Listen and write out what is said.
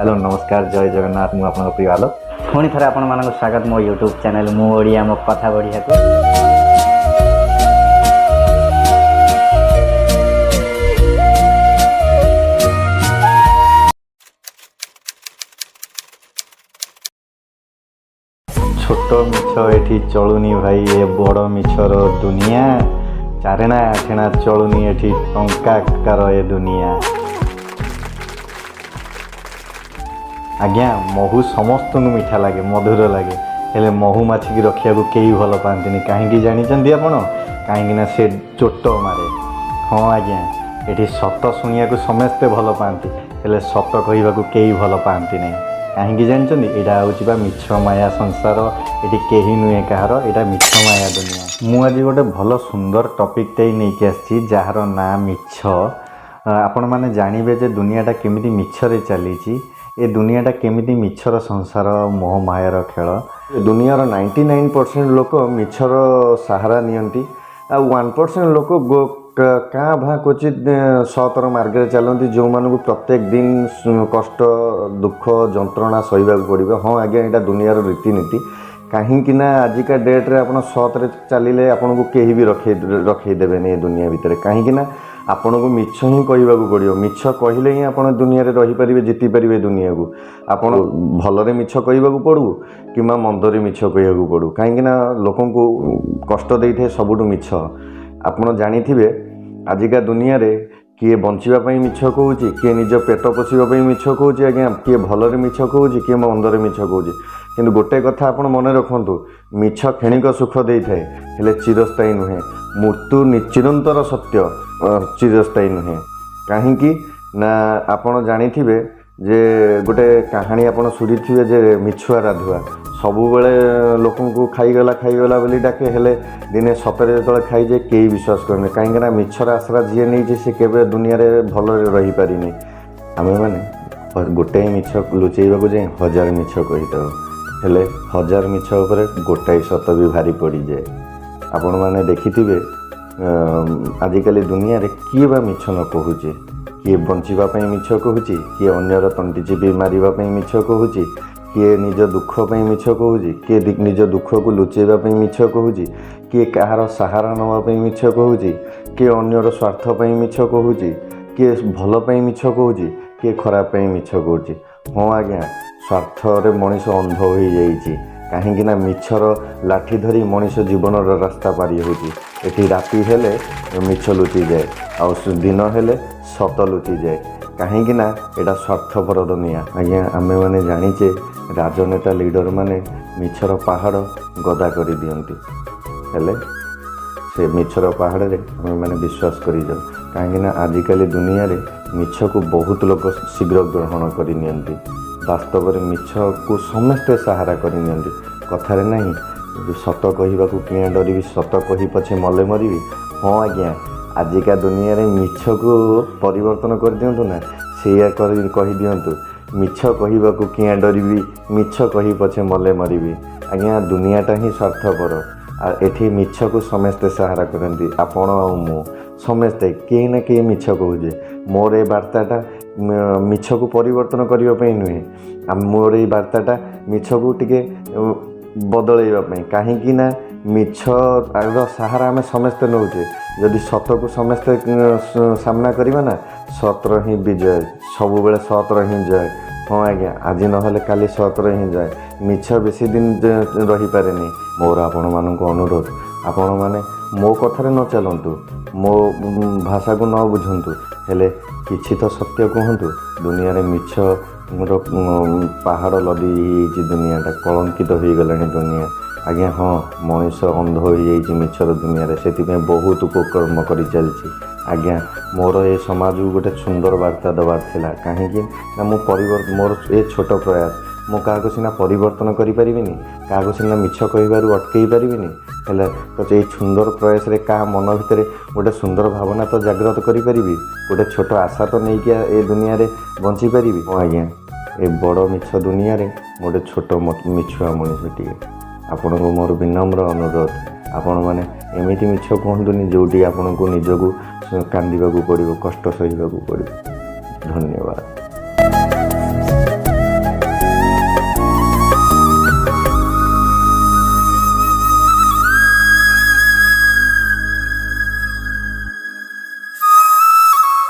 Hello नमस्कार जय जगन्नाथ मु आपन प्रिय आलोक पुणी थे आपण मान स्वागत मो यूट्यूब चैनल मु ओडिया मो कथा बढ़िया को छोट मिछ एठी चलुनी भाई ए बड़ मिछर दुनिया चारेना आठेना चलुनी एठी टंकार ए दुनिया। आज्ञा महू समस्त मीठा लगे मधुर लगे हेले महू माछी की रखा को कई भल पाती कहीं जानते आपण कहीं से चोट मारे। हाँ आज्ञा ये सत शुणा को समस्ते भल पाती हेले सत कहवा को कई भल पाती नहीं कहीं जानते यहाँ हूँ मिछ माया संसार ये कहीं नुहे कहार यहाँ मिछ माया दुनिया। मुझे गोटे भल सुंदर टॉपिकटे नहीं आसी जार ना मिछ। आपण मैंने जानवे जे दुनियाटा केमिति मिछरे चली ए दुनियाटा केमिति मिछर संसार मोह मायार खेल। दुनियार 99% लोक मिछर सहारा नियंती आ 1% लोक क्या भा क्वचित सतर मार्ग चलती जो मानू प्रत्येक दिन कष्ट दुख जंत्रणा सहीबा पड़ो। हाँ आज्ञा यहाँ दुनियार रीतिनीति कहीं आजिका डेट्रे आप सतरे चलिए आपन को कहीं भी रखईदेवे दुनिया भितर कहीं आपन को मिछ ही कहवाक पड़ो। मिछ कहले ही आप दुनिया रे रही पारे जीति पारे दुनिया को आपन भलरे मिछ कहवाक पड़ू कि मंदरे मिछ कहवाक पड़ू कहीं लोक कष्ट दे था सबुठ मिछ। आपड़ जाथे आजिका दुनिया रे किए बचापी मिछ कहूँ किए निज पेट पोषापी मिछ कहूँ आज्ञा किए भलरे मिछ कहूँ किए मंदरे मिछ कहूँ कि गोटे कथा आप मन रखु मिछ क्षणिक सुख दे थाए हेले चिरस्थायी नुहे मृत्यु चिरंतर सत्य चिरस्थायी नुहे कहीं ना आपड़ जाथे जे गोटे कहानी आप शुणी थे जे मिछुआ राधुआ सबुबले लोक खाईगला बोली डाके हेले दिने सतरे जो खाई जाए कई विश्वास करने कहीं मिछर आसरा जी नहीं से केवे दुनिया रे भल रही पारिनी। आमे माने गोटे मिछ लुचेवा जाए 1000 मिछ कहीदे हेले 1000 मिछ उपरे गोटाए सत भी भारी पड़ी जाए। आपण माने देखिथिबे आजिकल दुनिया रे किए बा मिछ न कहूचे किए बंचिबा मिछ कहूची किए अन्यर तंटी चिपी मारिबा मिछ कहूची किए निज दुख मिछ कहूची किए निज दुख को लुचेबा मिछ कहूची किए कहार सहारा नवाई मिछ कहूची किए अन्यर स्वार्थ मिछ कहूची किए भल मिछ कहूची किए खराब मिछ कहूची। हाँ आज्ञा स्वार्थ रे मनीष अंध हो जाइए कहीं मिछर लाठी धरी मनीष जीवन रास्ता पारी होती राति हेले मिछ लुचि जाए आ दिन हेले सत लुचि जाए कहीं यहाँ स्वार्थपर दुनिया। आज्ञा आमे माने जानिचे राजनेता लीडर माने मिछर पहाड़ गदा कर दियंती हेले से मिछर पहाड़ रे आमे माने विश्वास करी जाऊ कहीं आजिकल दुनिया रे मिछ को बहुत लोग शीघ्र ग्रहण कर नियंती वास्तव में मिछ को समस्ते सहारा कर नियंती कथारे नहीं सत कहवा किए डरबी सत कही पछे मले मरबी। हाँ आज्ञा आजिका दुनिया रे मिछ को परिवर्तन कर दिंतु ना से कही दिंतु मिछ कहवा किए डरबी मिछ कही पछे मले मरबी। आज्ञा दुनियाटा ही स्वार्थपर एठी मिछ को समस्ते सहारा करती आपण मु समस्ते कहीं ना कहीं मिछ कहूजे मोर ए वार्ताटा मिछ को परिवर्तन करने नुहे मोर ये वार्ताटा मिछ को टिके बदलैवाई कहीं मिछ सहारा आम समस्ते नौचे जदि सत को समस्ते सामना करवा ना सतर ही विजय सबुबले सतर ही जय। हाँ आज्ञा आज ना काली सतर ही जय मिछ बेसी दिन रही पारे नहीं। मोर आपण मानक अनुरोध आपण मैंने मो कथार न चलतु मो भाषा को न बुझंतु हेले किछि तो सत्य कहतु दुनिया रे मिछ पहाड़ लदी दुनियाटा कलंकित हो गला दुनिया। आज्ञा हाँ मनीष अंध हो मिछर दुनिया रे से बहुत उपकर्म कर चलती। आज्ञा मोर ए समाज को गोटे सुंदर वार्ता देवार थिला कहीं मोर ए छोट प्रयास मु क्या सीना परिवर्तन करें क्या सीना मिछ कहू अटकई पारि हेले तो ये सुंदर प्रयास रे का मन भितर गोटे सुंदर भावना तो जागृत करी गोटे छोट आशा तो नहीं क्या ए दुनिया रे बंची पारि। हाँ आज्ञा ए बड़ मिछ दुनिया रे गोटे छोट मिछुआ मनीषटी आपण को मोर विनम्र अनुरोध आपण मैंने एमती मिछ कहतुनि जोटी आपण को निजक कांदीबा पड़ो कष्ट सहिबा पड़ो। धन्यवाद।